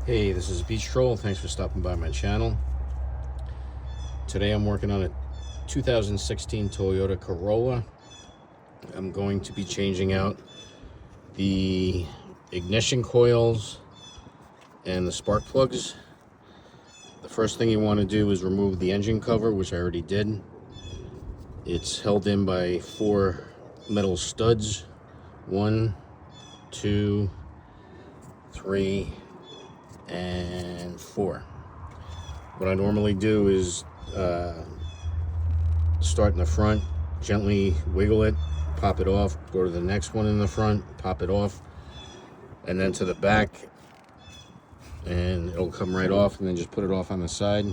Hey, this is Beach Troll. Thanks for stopping by my channel. Today I'm working on a 2016 Toyota Corolla. I'm going to be changing out the ignition coils and the spark plugs. The first thing you want to do is remove the engine cover, which I already did. It's held in by 4 metal studs. 1, 2, 3, and 4. What I normally do is start in the front, gently wiggle it, pop it off, go to the next one in the front, pop it off, and then to the back, and it'll come right off, and then just put it off on the side.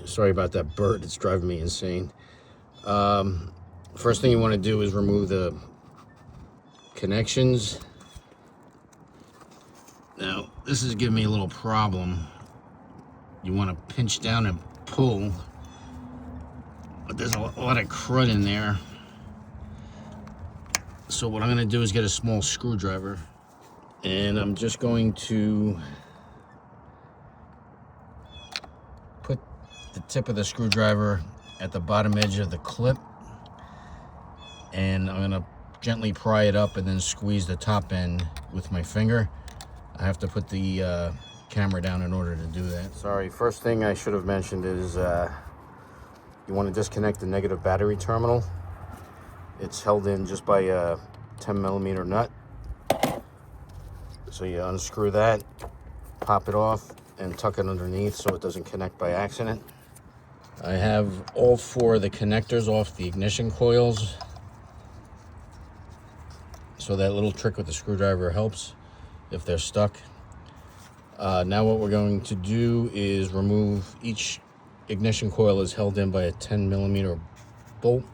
Sorry about that bird, it's driving me insane. First thing you want to do is remove the connections. Now, this is giving me a little problem. You want to pinch down and pull, but there's a lot of crud in there. So what I'm going to do is get a small screwdriver, and I'm just going to put the tip of the screwdriver at the bottom edge of the clip, and I'm going to gently pry it up and then squeeze the top end with my finger. I have to put the camera down in order to do that. Sorry, first thing I should have mentioned is you want to disconnect the negative battery terminal. It's held in just by a 10mm nut. So you unscrew that, pop it off, and tuck it underneath so it doesn't connect by accident. I have all 4 of the connectors off the ignition coils, so that little trick with the screwdriver helps if they're stuck. Now what we're going to do is remove each ignition coil is held in by a 10mm bolt.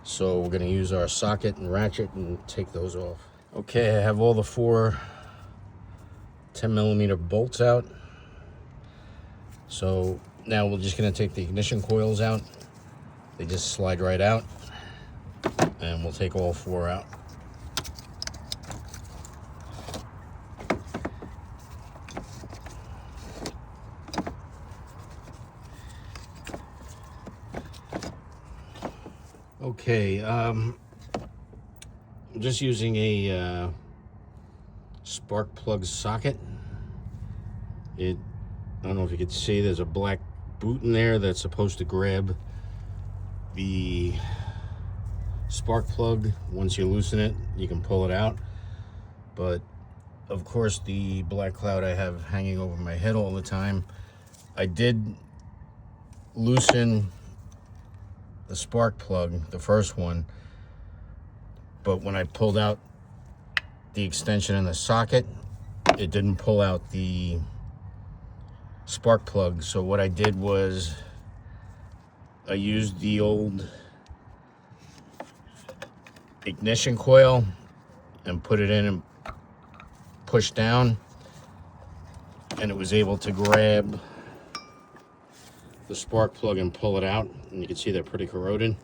So we're going to use our socket and ratchet and take those off. Okay, I have all the 4 10mm bolts out. So now we're just going to take the ignition coils out. They just slide right out, and we'll take all 4 out. Okay, I'm just using a spark plug socket. I don't know if you can see, there's a black boot in there that's supposed to grab the spark plug. Once you loosen it, you can pull it out. But of course, the black cloud I have hanging over my head all the time, I did loosen the spark plug, the first one, but when I pulled out the extension in the socket, it didn't pull out the spark plug. So what I did was I used the old ignition coil and put it in and pushed down, and it was able to grab the spark plug and pull it out, and you can see they're pretty corroded.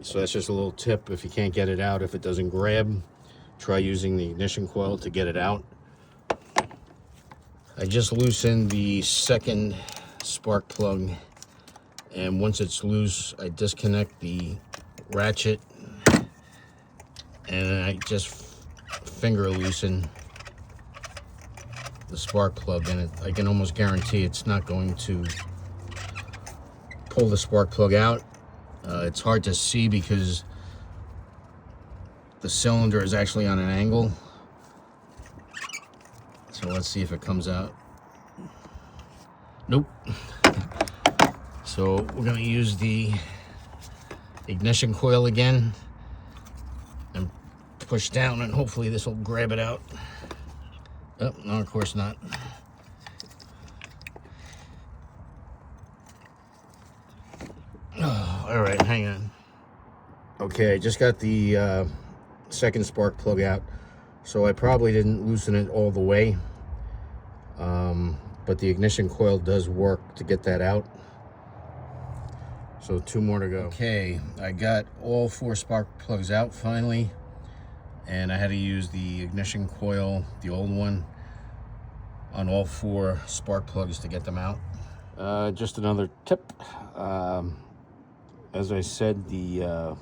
So that's just a little tip. If you can't get it out, if it doesn't grab, try using the ignition coil to get it out. I just loosened the second spark plug, and once it's loose, I disconnect the ratchet and I just finger loosen the spark plug, and I can almost guarantee it's not going to pull the spark plug out. It's hard to see because the cylinder is actually on an angle. So let's see if it comes out. Nope. So we're going to use the ignition coil again and push down, and hopefully this will grab it out. Oh, no, of course not. Oh, all right, hang on. Okay, I just got the second spark plug out, so I probably didn't loosen it all the way, but the ignition coil does work to get that out. So 2 more to go. Okay, I got all 4 spark plugs out finally, and I had to use the ignition coil, the old one, on all 4 spark plugs to get them out. Just another tip. As I said, the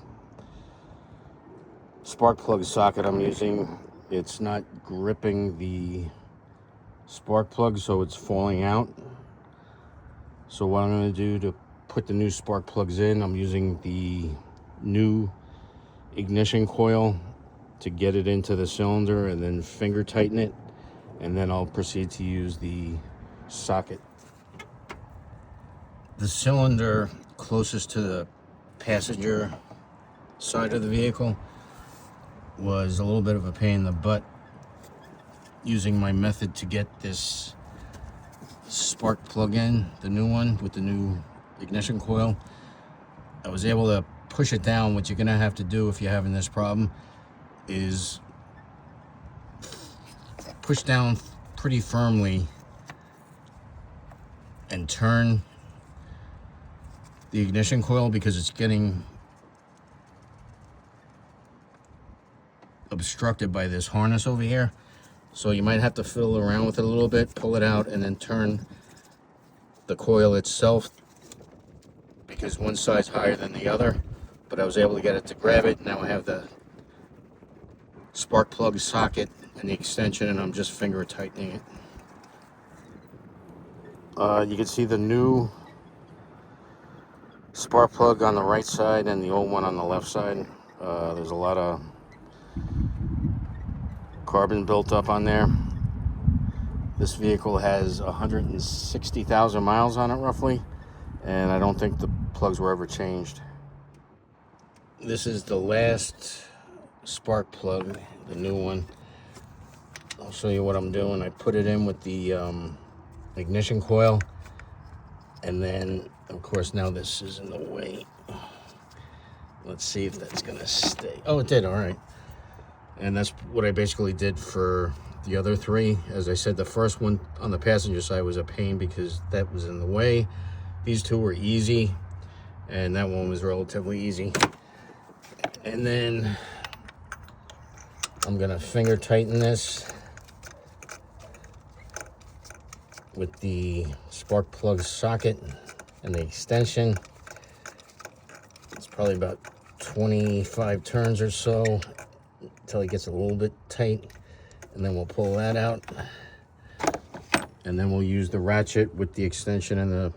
spark plug socket I'm using, it's not gripping the spark plug, so it's falling out. So what I'm going to do to put the new spark plugs in, I'm using the new ignition coil to get it into the cylinder and then finger tighten it, and then I'll proceed to use the socket. The cylinder closest to the passenger side of the vehicle was a little bit of a pain in the butt. Using my method to get this spark plug in, the new one with the new ignition coil, I was able to push it down. What you're gonna have to do if you're having this problem is push down pretty firmly and turn the ignition coil, because it's getting obstructed by this harness over here. So you might have to fiddle around with it a little bit, pull it out, and then turn the coil itself, because one side's higher than the other. But I was able to get it to grab it. Now I have the spark plug socket and the extension, and I'm just finger tightening it. You can see the new spark plug on the right side and the old one on the left side. There's a lot of carbon built up on there. This vehicle has 160,000 miles on it roughly, and I don't think the plugs were ever changed. This is the last spark plug, the new one. I'll show you what I'm doing. I put it in with the ignition coil, and then of course now this is in the way. Let's see if that's gonna stay. Oh, it did. All right. And that's what I basically did for the other 3. As I said, the first one on the passenger side was a pain because that was in the way. These 2 were easy, and that one was relatively easy. And then I'm gonna finger tighten this with the spark plug socket and the extension. It's probably about 25 turns or so until it gets a little bit tight, and then we'll pull that out, and then we'll use the ratchet with the extension and the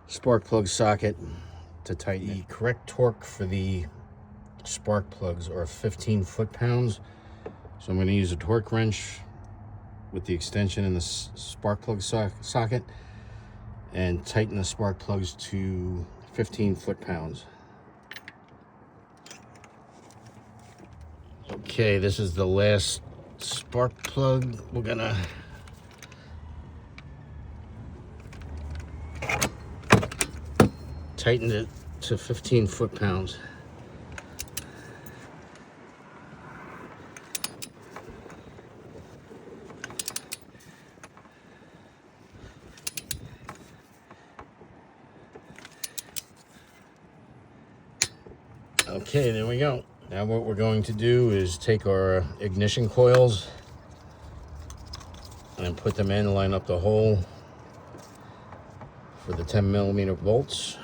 spark plug socket to tighten it. The correct torque for the spark plugs are 15 foot-pounds, so I'm going to use a torque wrench with the extension and the spark plug socket and tighten the spark plugs to 15 foot-pounds. Okay, this is the last spark plug. We're gonna tighten it to 15 foot-pounds. Okay, there we go. Now what we're going to do is take our ignition coils and put them in, line up the hole for the 10mm bolts.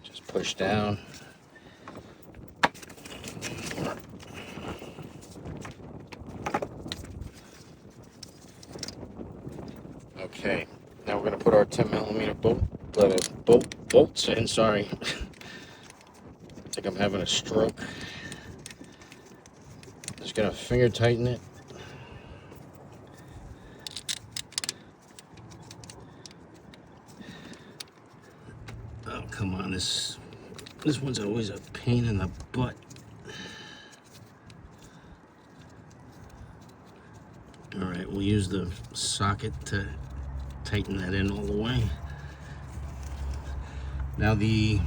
Just push down. Okay, now we're going to put our 10mm bolts in. Sorry, I think I'm having a stroke. Just going to finger tighten it. Oh, come on, this one's always a pain in the butt. All right, we'll use the socket to tighten that in all the way. Now these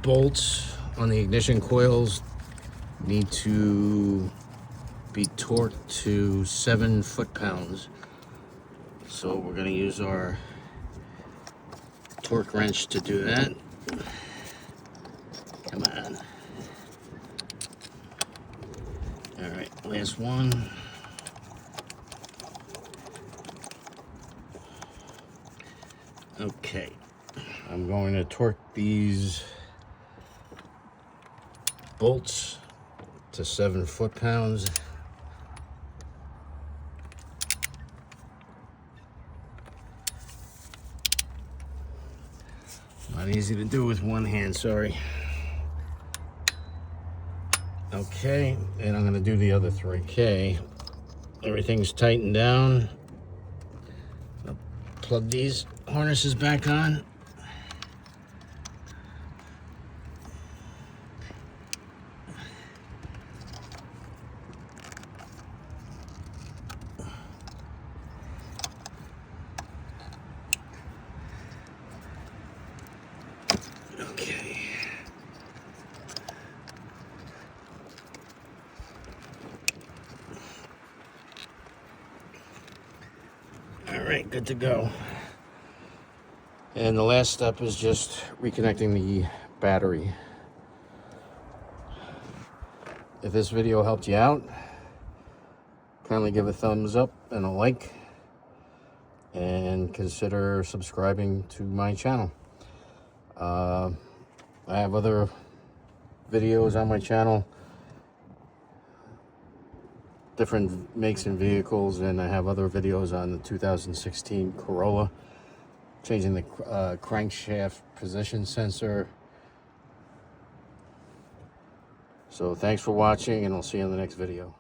bolts on the ignition coils need to be torqued to 7 foot-pounds. So we're going to use our torque wrench to do that. Come on. All right, last one. Okay, I'm going to torque these bolts to 7 foot-pounds. Not easy to do with one hand, sorry. Okay, and I'm gonna do the other 3. Okay, everything's tightened down. I'll plug these harnesses back on. Okay. All right, good to go. And the last step is just reconnecting the battery. If this video helped you out, kindly give a thumbs up and a like, and consider subscribing to my channel. I have other videos on my channel, different makes and vehicles, and I have other videos on the 2016 Corolla, changing the crankshaft position sensor. So thanks for watching, and I'll see you in the next video.